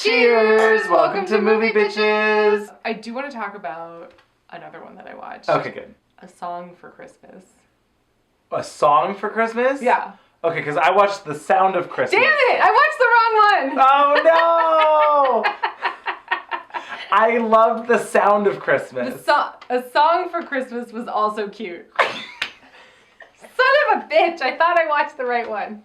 Cheers! Welcome to Movie Bitches! I do want to talk about another one that I watched. Okay, good. A Song for Christmas. A Song for Christmas? Yeah. Okay, because I watched The Sound of Christmas. Damn it! I watched the wrong one! Oh no! I loved The Sound of Christmas. A Song for Christmas was also cute. Son of a bitch! I thought I watched the right one.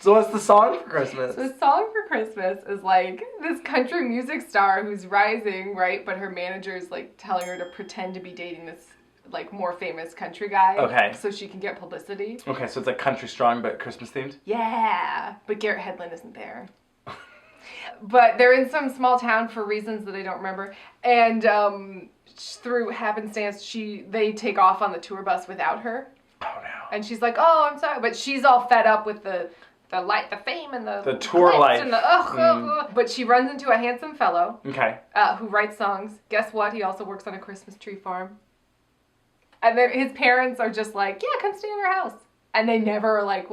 So what's The Song for Christmas? So The Song for Christmas is like this country music star who's rising, right? But her manager's like telling her to pretend to be dating this like more famous country guy. Okay. So she can get publicity. Okay, so it's like country strong but Christmas themed? Yeah. But Garrett Hedlund isn't there. But they're in some small town for reasons that I don't remember. And through happenstance, they take off on the tour bus without her. Oh no. And she's like, oh, I'm sorry. But she's all fed up with the fame and the tour glitz life. and the But she runs into a handsome fellow. Okay. Who writes songs. Guess what? He also works on a Christmas tree farm. And then his parents are just like, yeah, come stay in our house. And they never are like,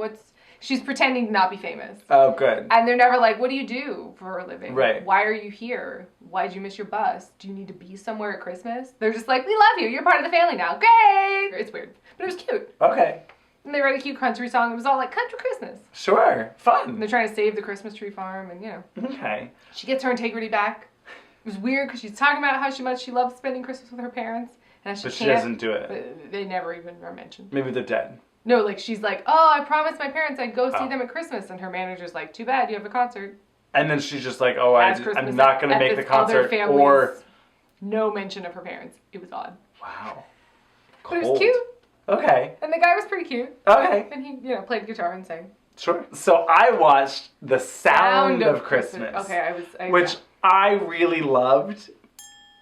she's pretending to not be famous. Oh, good. And they're never like, what do you do for a living? Right. Why are you here? Why'd you miss your bus? Do you need to be somewhere at Christmas? They're just like, we love you. You're part of the family now. Great. It's weird. But it was cute. Okay. And they write a cute country song. It was all like country Christmas. Sure. Fun. And they're trying to save the Christmas tree farm and, you know. Okay. She gets her integrity back. It was weird because she's talking about how much she loves spending Christmas with her parents. And But she doesn't do it. But they never even are mentioned. Maybe they're dead. No, like she's like, oh, I promised my parents I'd go see them at Christmas. And her manager's like, too bad, you have a concert. And then she's just like, oh, I'm not going to make the concert. Or no mention of her parents. It was odd. Wow. Cold. But it was cute. Okay. And the guy was pretty cute. Okay. And he, played guitar and sang. Sure. So I watched The Sound of Christmas. Okay, which I really loved.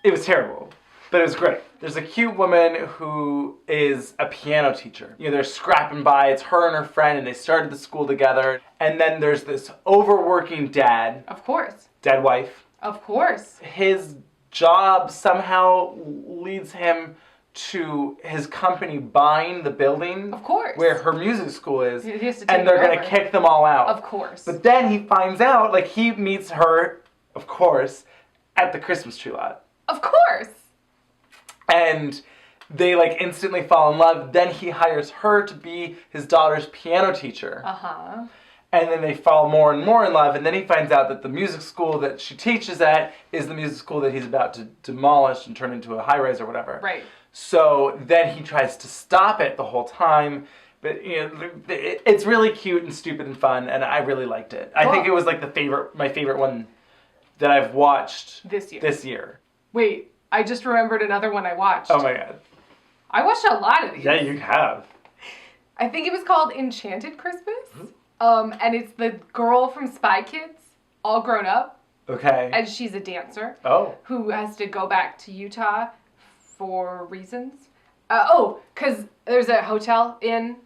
It was terrible, but it was great. There's a cute woman who is a piano teacher. They're scrapping by. It's her and her friend, and they started the school together. And then there's this overworking dad. Of course. Dead wife. Of course. His job somehow leads him to his company buying the building. Of course. Where her music school is. He has to take and they're going to kick them all out. Of course. But then he finds out, he meets her, of course, at the Christmas tree lot. Of course. And they, instantly fall in love. Then he hires her to be his daughter's piano teacher. Uh-huh. And then they fall more and more in love. And then he finds out that the music school that she teaches at is the music school that he's about to demolish and turn into a high-rise or whatever. Right. So then he tries to stop it the whole time. But, it's really cute and stupid and fun. And I really liked it. I think it was, my favorite one that I've watched this year. Wait, I just remembered another one I watched. Oh my god. I watched a lot of these. Yeah, you have. I think it was called Enchanted Christmas. And it's the girl from Spy Kids, all grown up. Okay. And she's a dancer. Oh. Who has to go back to Utah for reasons. Because there's a hotel inn,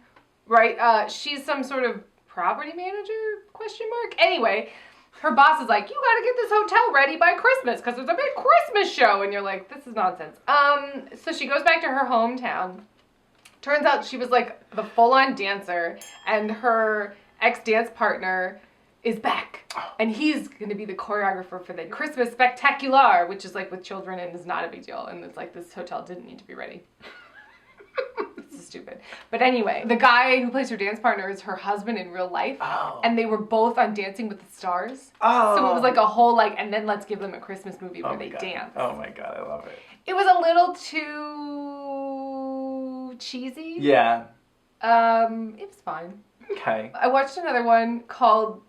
right? She's some sort of property manager, ? Anyway, her boss is like, you gotta get this hotel ready by Christmas because there's a big Christmas show. And you're like, this is nonsense. So she goes back to her hometown. Turns out she was the full-on dancer, and her ex-dance partner is back. And he's going to be the choreographer for the Christmas Spectacular, which is with children and is not a big deal. And it's this hotel didn't need to be ready. This is stupid. But anyway, the guy who plays her dance partner is her husband in real life. Oh. And they were both on Dancing with the Stars. Oh. So it was a whole and then let's give them a Christmas movie where they dance. Oh my god, I love it. It was a little too cheesy. Yeah. It was fine. Okay. I watched another one called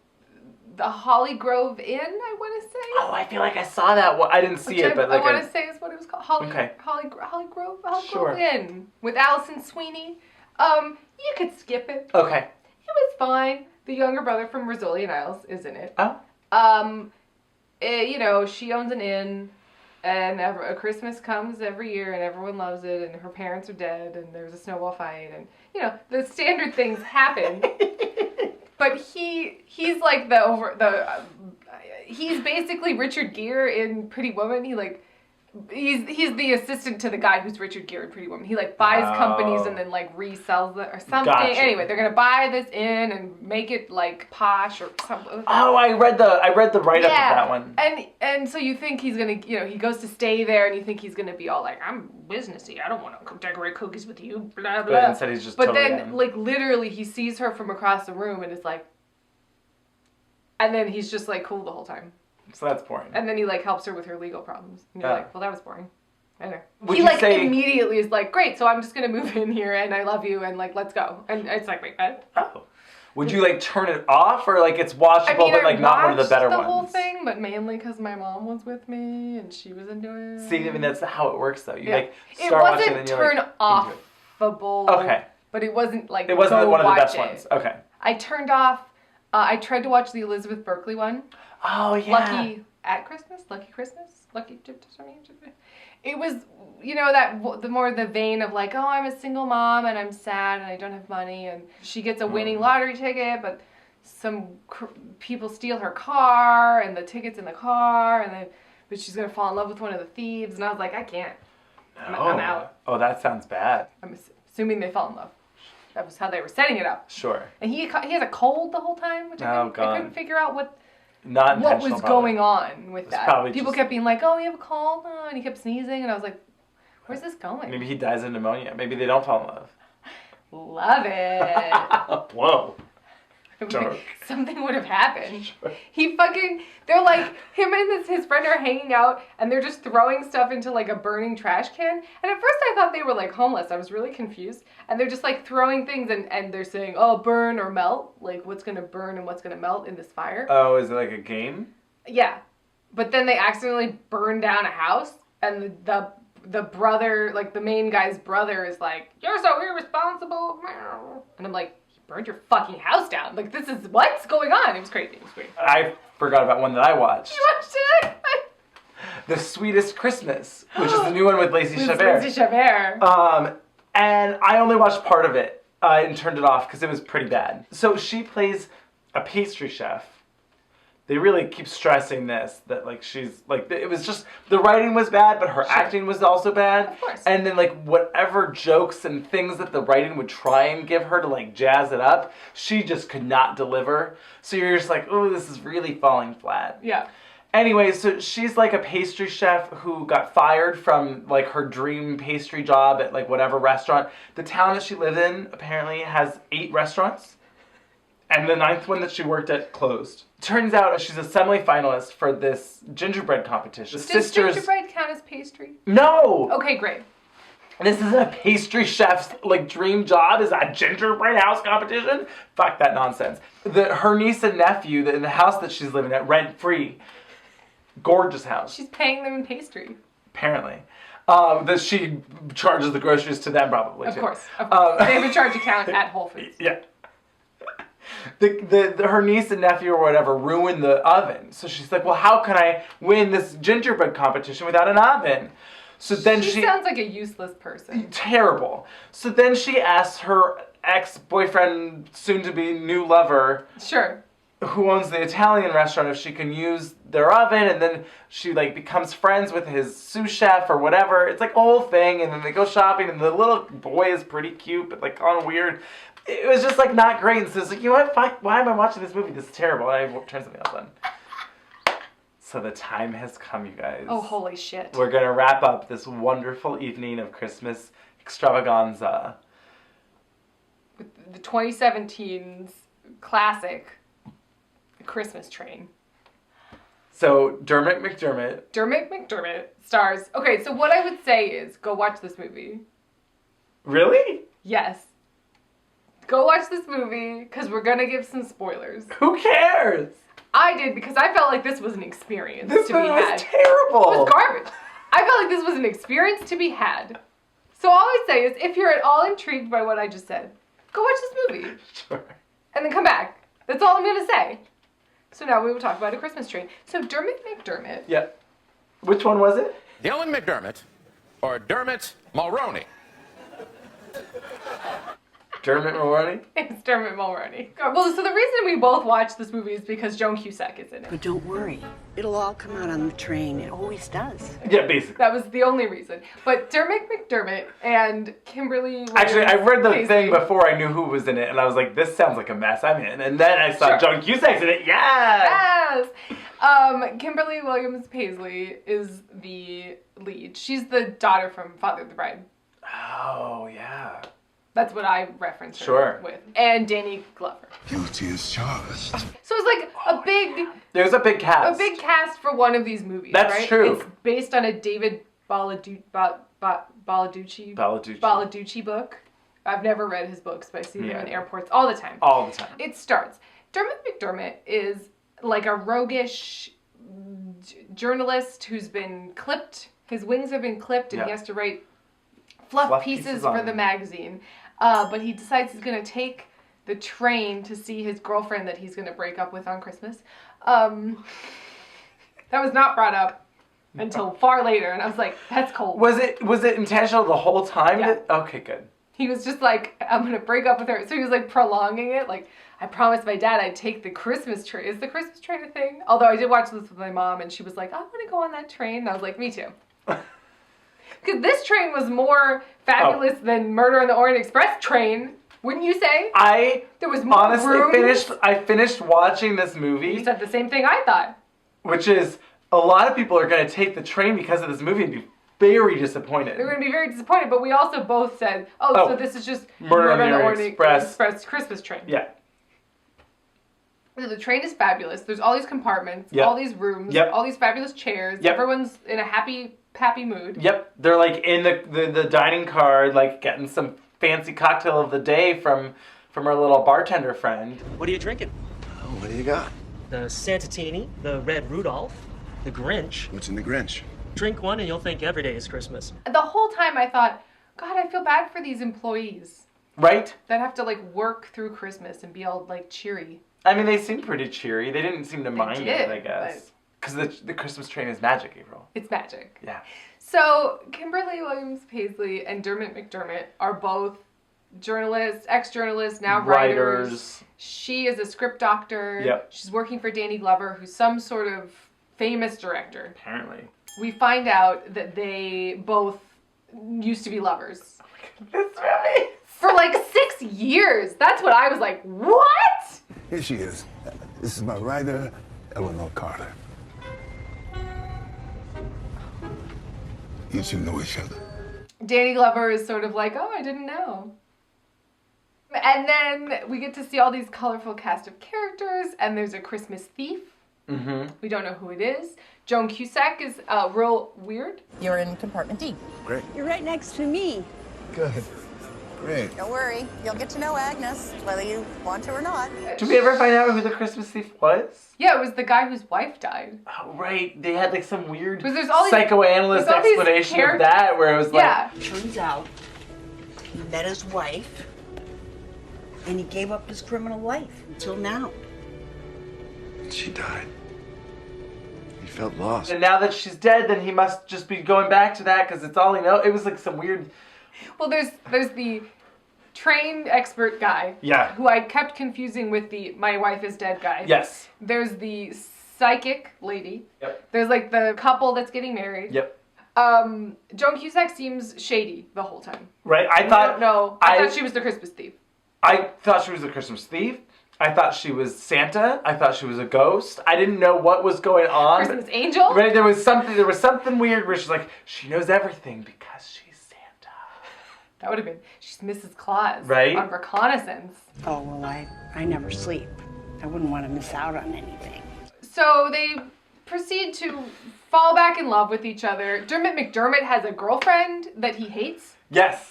the Hollygrove Inn, I want to say. Oh, I feel like I saw that one. I didn't see it, but I want to say is what it was called. Hollygrove Inn with Allison Sweeney. You could skip it. Okay. It was fine. The younger brother from Rizzoli Isles is in it. Oh. She owns an inn. And a Christmas comes every year, and everyone loves it, and her parents are dead, and there's a snowball fight, and, the standard things happen. But he's he's basically Richard Gere in Pretty Woman. He, He's the assistant to the guy who's Richard Gere in Pretty Woman. He like buys companies and then like resells them or something. Gotcha. Anyway, they're gonna buy this inn and make it like posh or something. Oh, I read the write up of that one. And so you think he's gonna, he goes to stay there and you think he's gonna be all like, I'm businessy. I don't want to decorate cookies with you. Blah blah. But instead he's just. But totally then like literally he sees her from across the room and is like, and then he's just like cool the whole time. So that's boring. And then he like helps her with her legal problems. And you're like, well, that was boring. Okay. He like immediately is like, great, so I'm just gonna move in here and I love you and like let's go. And it's like, wait, what? Oh. Would you like turn it off or like it's watchable but like not one of the better ones? I watched the whole thing, but mainly because my mom was with me and she was into it. See, I mean that's how it works though. You like start watching and you're like, it wasn't turn offable. Okay. But it wasn't like it wasn't one of the best ones. Okay. I turned off. I tried to watch the Elizabeth Berkley one. Oh yeah. Lucky Christmas. It was, that the vein of like, oh, I'm a single mom and I'm sad and I don't have money and she gets a winning lottery ticket, but some people steal her car and the ticket's in the car but she's gonna fall in love with one of the thieves and I was like, I can't. I'm out. Oh, that sounds bad. I'm assuming they fell in love. That was how they were setting it up. Sure. And he has a cold the whole time, which I couldn't figure out what was going on with that. People kept being like, oh, you have a cold? Oh, and he kept sneezing. And I was like, where's this going? Maybe he dies of pneumonia. Maybe they don't fall in love. Love it. Whoa. Something would have happened. Sure. They're like, him and his friend are hanging out and they're just throwing stuff into like a burning trash can. And at first I thought they were like homeless. I was really confused. And they're just like throwing things and they're saying, oh, burn or melt. Like what's going to burn and what's going to melt in this fire. Oh, is it like a game? Yeah. But then they accidentally burn down a house and the brother, like the main guy's brother is like, you're so irresponsible. And I'm like, burned your fucking house down. Like, this is what's going on. It was crazy. It was great. I forgot about one that I watched. You watched it? The Sweetest Christmas, which is the new one with Lacey Chabert. Lacey Chabert. And I only watched part of it and turned it off because it was pretty bad. So she plays a pastry chef. They really keep stressing this, that like she's like, it was just, the writing was bad, but her acting was also bad. Of course. And then like whatever jokes and things that the writing would try and give her to like jazz it up, she just could not deliver. So you're just like, oh, this is really falling flat. Yeah. Anyway, so she's like a pastry chef who got fired from like her dream pastry job at like whatever restaurant. The town that she lived in apparently has 8 restaurants. And the 9th one that she worked at closed. Turns out she's a semi-finalist for this gingerbread competition. Does gingerbread count as pastry? No! Okay, great. This is a pastry chef's like dream job, is a gingerbread house competition? Fuck that nonsense. Her niece and nephew in the house that she's living at, rent-free. Gorgeous house. She's paying them in pastry. Apparently. That she charges the groceries to them probably, Of course. They have a charge account at Whole Foods. Yeah. Her niece and nephew or whatever ruined the oven. So she's like, well, how can I win this gingerbread competition without an oven? So then she sounds like a useless person. Terrible. So then she asks her ex-boyfriend, soon-to-be new lover, sure, who owns the Italian restaurant, if she can use their oven, and then she like becomes friends with his sous chef or whatever. It's like a whole thing, and then they go shopping, and the little boy is pretty cute, but like on weird. It was just like not great. And so it's like, you know what? Why am I watching this movie? This is terrible. And I turned something else on. So the time has come, you guys. Oh, holy shit. We're going to wrap up this wonderful evening of Christmas extravaganza with the 2017's classic Christmas Train. So Dermot McDermott stars. Okay, so what I would say is go watch this movie. Really? Yes. Go watch this movie, because we're going to give some spoilers. Who cares? I did, because I felt like this was an experience to be had. This movie was terrible. It was garbage. I felt like this was an experience to be had. So all I say is, if you're at all intrigued by what I just said, go watch this movie. Sure. And then come back. That's all I'm going to say. So now we will talk about A Christmas Train. So Dermot McDermott. Yeah. Which one was it? Dylan McDermott or Dermot Mulroney? Dermot Mulroney? It's Dermot Mulroney. Well, so the reason we both watched this movie is because Joan Cusack is in it. But don't worry. It'll all come out on the train. It always does. Yeah, basically. That was the only reason. But Dermot McDermott and Kimberly Williams Actually, I read the Paisley. thing before I knew who was in it, and I was like, this sounds like a mess. I'm in. And then I saw Joan Cusack's in it. Yes! Kimberly Williams Paisley is the lead. She's the daughter from Father of the Bride. Oh, yeah. That's what I referenced her with. And Danny Glover. Guilty as charged. So it's like There's a big cast. A big cast for one of these movies, That's right? true. It's based on a David Baladucci book. I've never read his books, but I see them in airports all the time. All the time. It starts. Dermot McDermott is like a roguish journalist who's been clipped. His wings have been clipped, and he has to write fluff pieces for the magazine. But he decides he's going to take the train to see his girlfriend that he's going to break up with on Christmas. That was not brought up until far later, and I was like, that's cold. Was it intentional the whole time? Yeah. Okay, good. He was just like, I'm going to break up with her. So he was like prolonging it. Like, I promised my dad I'd take the Christmas train. Is the Christmas train a thing? Although I did watch this with my mom, and she was like, I want to go on that train. And I was like, me too. Because this train was more fabulous than Murder on the Orient Express train, wouldn't you say? There was more rooms. I finished watching this movie. You said the same thing I thought. Which is, a lot of people are going to take the train because of this movie and be very disappointed. They're going to be very disappointed, but we also both said, so this is just Murder on the Orient Express Christmas train. Yeah. So the train is fabulous. There's all these compartments, all these rooms, all these fabulous chairs. Everyone's in a happy mood. Yep. They're like in the dining car, like getting some fancy cocktail of the day from our little bartender friend. What are you drinking? Oh, what do you got? The Santatini, the Red Rudolph, the Grinch. What's in the Grinch? Drink one and you'll think every day is Christmas. The whole time I thought, God, I feel bad for these employees. Right? That have to like work through Christmas and be all like cheery. I mean, they seemed pretty cheery. They didn't seem to mind it, I guess. Because the Christmas train is magic, April. It's magic. Yeah. So Kimberly Williams Paisley and Dermot McDermott are both journalists, ex-journalists, now writers. She is a script doctor. Yep. She's working for Danny Glover, who's some sort of famous director. Apparently. We find out that they both used to be lovers. Oh my God, that's right. For like 6 years. That's what I was like, what? Here she is. This is my writer, Eleanor Carter. You two know each other? Danny Glover is sort of like, oh, I didn't know. And then we get to see all these colorful cast of characters, and there's a Christmas thief. Mm-hmm. We don't know who it is. Joan Cusack is real weird. You're in Compartment Deep. Great. You're right next to me. Good. Great. Don't worry, you'll get to know Agnes, whether you want to or not. Did we ever find out who the Christmas thief was? Yeah, it was the guy whose wife died. Oh, right. They had like some weird there's psychoanalyst all these explanation of that where it was like... Turns out he met his wife and he gave up his criminal life until now. She died. He felt lost. And now that she's dead, then he must just be going back to that because it's all he knows. It was like some weird... Well, there's the trained expert guy. Yeah. Who I kept confusing with the my wife is dead guy. Yes. There's the psychic lady. Yep. There's like the couple that's getting married. Yep. Joan Cusack seems shady the whole time. Right? I thought she was the Christmas thief. I thought she was a Christmas thief. I thought she was Santa. I thought she was a ghost. I didn't know what was going on. Christmas angel? Right? There was something weird where she's like, she knows everything because she's Santa. That would have been, she's Mrs. Claus. Right? On reconnaissance. Oh, well, I never sleep. I wouldn't want to miss out on anything. So they proceed to fall back in love with each other. Dermot McDermott has a girlfriend that he hates. Yes.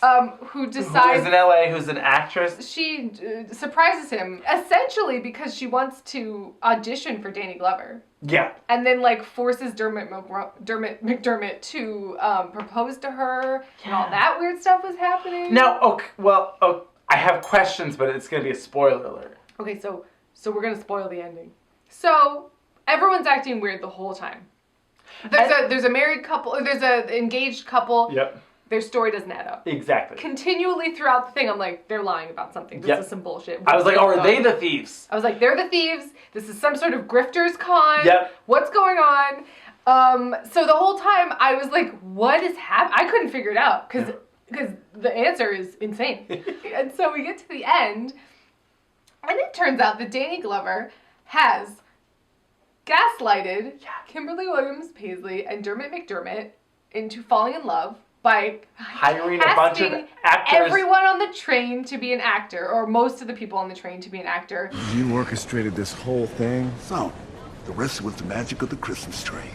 Who decides... Who is in LA, who's an actress. She surprises him, essentially because she wants to audition for Danny Glover. Yeah. And then, like, forces Dermot McDermott to propose to her, and all that weird stuff was happening. Now, I have questions, but it's going to be a spoiler alert. Okay, so we're going to spoil the ending. So, everyone's acting weird the whole time. There's a married couple, or there's an engaged couple. Yep. their story doesn't add up. Exactly. Continually throughout the thing, I'm like, they're lying about something. This is some bullshit. I was like, oh, are they the thieves? I was like, they're the thieves. This is some sort of grifters con. Yep. What's going on? So the whole time I was like, what is happening? I couldn't figure it out because the answer is insane. And so we get to the end, and it turns out that Danny Glover has gaslighted Kimberly Williams Paisley and Dermot McDermott into falling in love by hiring a bunch of actors. Everyone on the train to be an actor, or most of the people on the train to be an actor. You orchestrated this whole thing? So, the rest was the magic of the Christmas tree.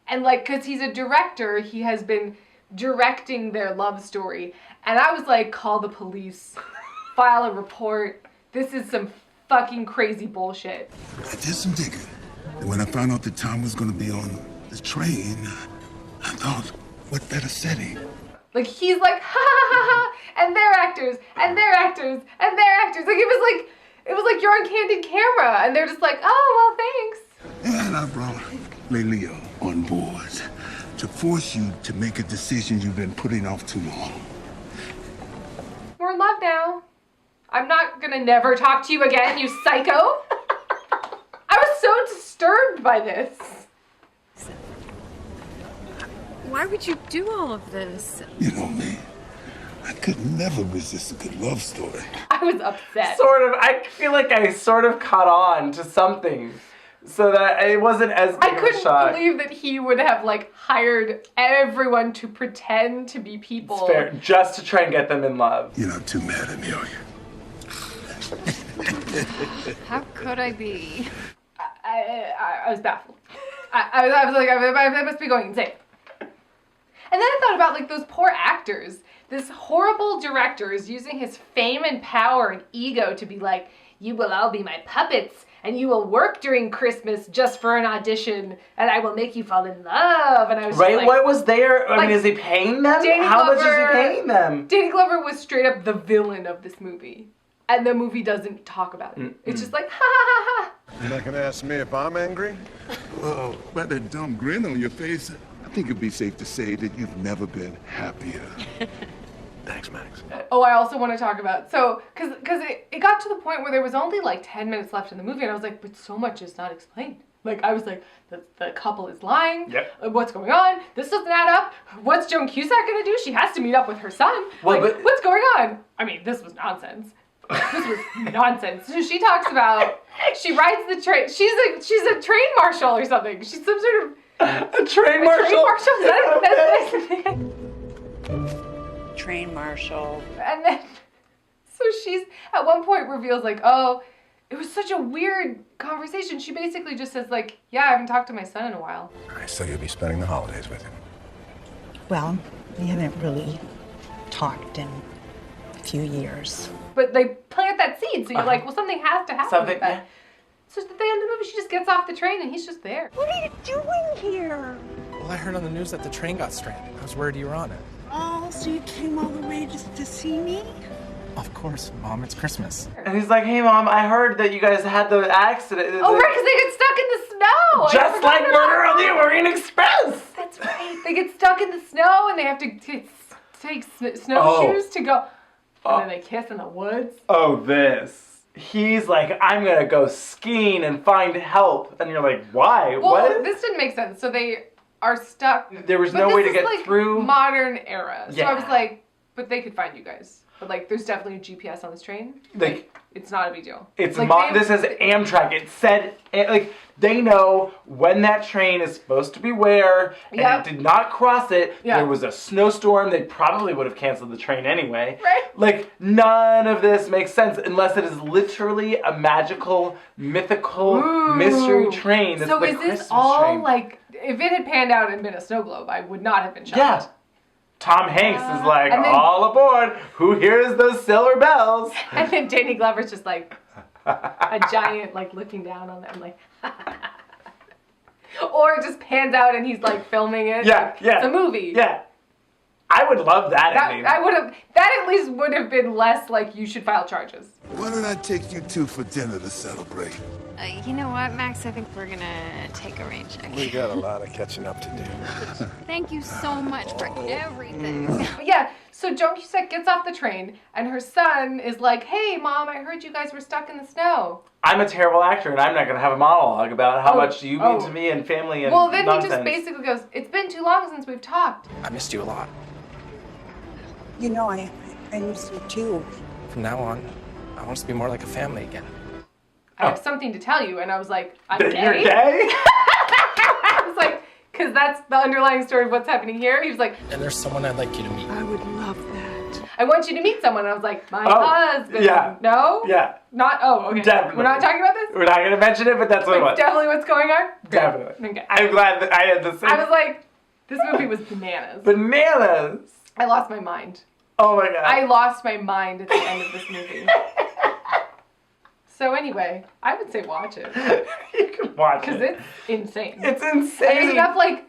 And like, cause he's a director, he has been directing their love story. And I was like, call the police, file a report. This is some fucking crazy bullshit. I did some digging. And when I found out that Tom was gonna be on the train, I thought, what better setting? Like, he's like, ha ha ha ha, and they're actors, and they're actors, and they're actors. Like, it was like you're on candid camera, and they're just like, oh, well, thanks. And I brought Leo on board to force you to make a decision you've been putting off too long. We're in love now. I'm not gonna never talk to you again, you psycho. I was so disturbed by this. Why would you do all of this? You know me. I could never resist a good love story. I was upset. Sort of. I feel like I sort of caught on to something. So that it wasn't as big I of a couldn't shock. believe that he would have like hired everyone to pretend to be people. It's fair. Just to try and get them in love. You're not too mad at me, are you? How could I be? I was baffled. I was like, I must be going insane. And then I thought about like those poor actors. This horrible director is using his fame and power and ego to be like, you will all be my puppets, and you will work during Christmas just for an audition, and I will make you fall in love. And I was right. Like, what was there? I mean, is he paying them? How much is he paying them? Danny Glover was straight up the villain of this movie, and the movie doesn't talk about it. It's just like, ha ha ha ha. You're not gonna ask me if I'm angry? Well, by that dumb grin on your face, I think it'd be safe to say that you've never been happier. Thanks, Max. Oh, I also want to talk about, so, because it got to the point where there was only like 10 minutes left in the movie, and I was like, but so much is not explained. Like, I was like, the couple is lying. Yep. What's going on? This doesn't add up. What's Joan Cusack going to do? She has to meet up with her son. Well, like, but... what's going on? I mean, this was nonsense. This was nonsense. So she talks about, she rides the train. She's a train marshal or something. She's some sort of... A train marshal? Train marshal? Is that Train marshal. And then, so she's, at one point reveals like, oh, it was such a weird conversation. She basically just says like, yeah, I haven't talked to my son in a while. So you'll be spending the holidays with him? Well, we haven't really talked in a few years. But they plant that seed, so you're like, well, something has to happen with that. Yeah. So at the end of the movie, she just gets off the train and he's just there. What are you doing here? Well, I heard on the news that the train got stranded. I was worried you were on it. Oh, so you came all the way just to see me? Of course, Mom, it's Christmas. And he's like, hey, Mom, I heard that you guys had the accident. Oh, right, because they get stuck in the snow. Just like Murder on the Orient Express. That's right. They get stuck in the snow and they have to take snowshoes to go. And then they kiss in the woods. Oh, this. He's like, I'm going to go skiing and find help. And you're like, why? Well, what? This didn't make sense. So they are stuck. There was no way to get like through. Modern era. So Yeah. I was like, but they could find you guys. But like, there's definitely a GPS on this train. Like, it's not a big deal. It's like, this is Amtrak. It said like they know when that train is supposed to be where, and it did not cross it. Yeah. There was a snowstorm. They probably would have canceled the train anyway. Right. Like none of this makes sense unless it is literally a magical, mythical mystery train. That's so the is this Christmas all train. like? If it had panned out and been a snow globe, I would not have been shocked. Yeah. Tom Hanks is like, and then- all aboard. Who hears those silver bells? And then Danny Glover's just like a giant, like looking down on them, like. Or it just pans out and he's like filming it. Yeah, yeah. It's a movie. Yeah. I would love that ending. That at least would have been less like you should file charges. Why don't I take you two for dinner to celebrate? You know what, Max? I think we're gonna take a rain check. We got a lot of catching up to do. Thank you so much for everything. Yeah, so Joan Cusack gets off the train, and her son is like, hey, Mom, I heard you guys were stuck in the snow. I'm a terrible actor, and I'm not going to have a monologue about how much you mean to me and family and nonsense. He just basically goes, it's been too long since we've talked. I missed you a lot. You know, I miss you too. From now on, I want us to be more like a family again. I have something to tell you. And I was like, I'm That gay? you're gay? I was like, because that's the underlying story of what's happening here. He was like, And there's someone I'd like you to meet. I would love that. I want you to meet someone. And I was like, my husband. Yeah. No? Yeah. Not, okay. Definitely. We're not talking about this? We're not going to mention it, but that's what it was. Definitely what's going on? Definitely. Okay. I'm glad that I had the same. I was like, this movie was bananas. Bananas. I lost my mind. Oh my God. I lost my mind at the end of this movie. So anyway, I would say watch it. You can watch it. Because it's insane. It's And insane. there's enough, like,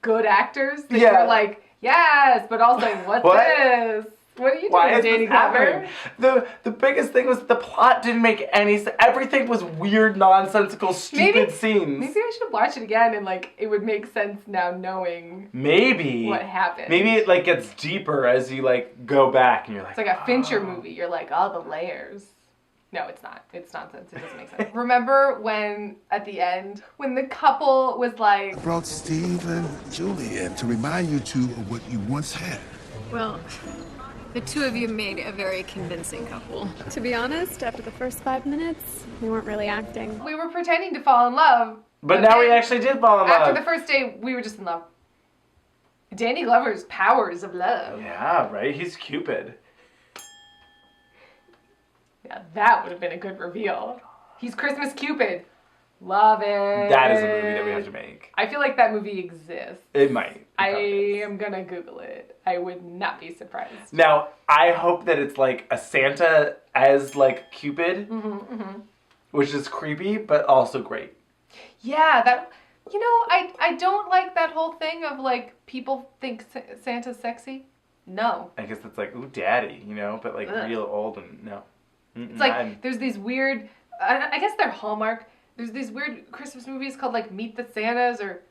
good actors that Yeah. you're like, yes, but also, what's What? this? What are you Why doing, is Danny this happening? Glover? The biggest thing was the plot didn't make any sense. Everything was weird, nonsensical, stupid scenes. Maybe I should watch it again and, like, it would make sense now knowing Maybe. what happened. Maybe it, like, gets deeper as you, like, go back and you're like, It's like a Fincher movie. You're like, all the layers. No, it's not. It's nonsense. It doesn't make sense. Remember when, at the end, when the couple was like... I brought Steve and Julie in to remind you two of what you once had. Well, the two of you made a very convincing couple. To be honest, after the first 5 minutes, we weren't really acting. We were pretending to fall in love. But now we actually did fall in love. After the first day, we were just in love. Danny Glover's powers of love. Yeah, right? He's Cupid. Yeah, that would have been a good reveal. He's Christmas Cupid. Love it. That is a movie that we have to make. I feel like that movie exists. It might. I am gonna Google it. I would not be surprised. Now, I hope that it's like a Santa as like Cupid, which is creepy, but also great. Yeah, that... You know, I don't like that whole thing of, like, people think Santa's sexy. No. I guess it's like, ooh, daddy, you know, but like Ugh. real old and no. It's like, there's these weird... I guess they're Hallmark. There's these weird Christmas movies called, like, Meet the Santas or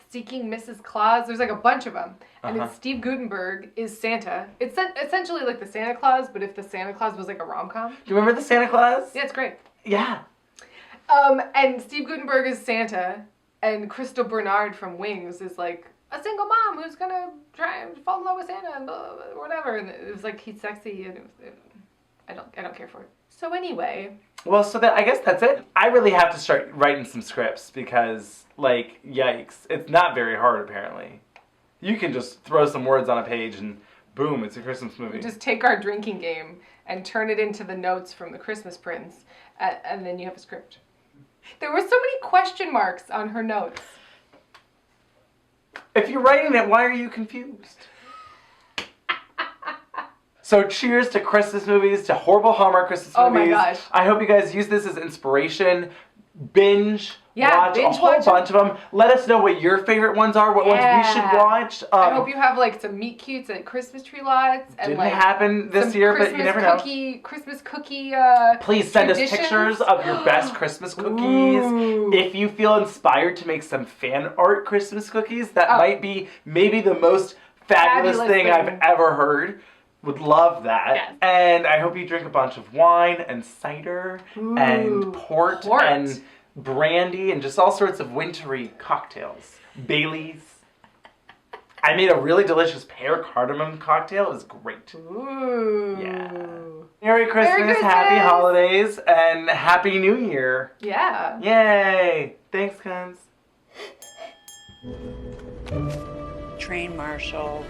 Seeking Mrs. Claus. There's, like, a bunch of them. And it's Steve Guttenberg is Santa. It's essentially like the Santa Claus, but if the Santa Claus was, like, a rom-com. Do you remember the Santa Claus? Yeah, it's great. Yeah. And Steve Guttenberg is Santa, and Crystal Bernard from Wings is, like, a single mom who's gonna try and fall in love with Santa and blah, blah, blah, whatever. And it was like, he's sexy, and I don't care for it. So anyway. Well, so I guess that's it. I really have to start writing some scripts because, like, yikes. It's not very hard, apparently. You can just throw some words on a page and boom, it's a Christmas movie. We just take our drinking game and turn it into the notes from The Christmas Prince, and then you have a script. There were so many question marks on her notes. If you're writing it, why are you confused? So cheers to Christmas movies, to horrible Hallmark Christmas movies. Oh my gosh. I hope you guys use this as inspiration. Binge watch binge a whole watch bunch of them. Let us know what your favorite ones are, what ones we should watch. I hope you have like some meet cutes at Christmas tree lots. And Didn't like happen this year, but you never know. Christmas cookie Please send traditions. us pictures of your best Christmas cookies. Ooh. If you feel inspired to make some fan art Christmas cookies, that might be maybe the most fabulous thing I've ever heard. Would love that. Yes. And I hope you drink a bunch of wine and cider and port and brandy and just all sorts of wintry cocktails. Baileys. I made a really delicious pear cardamom cocktail. It was great. Ooh. Yeah. Merry Christmas, Happy Holidays, and Happy New Year. Yeah. Yay. Thanks, guys. Train marshal.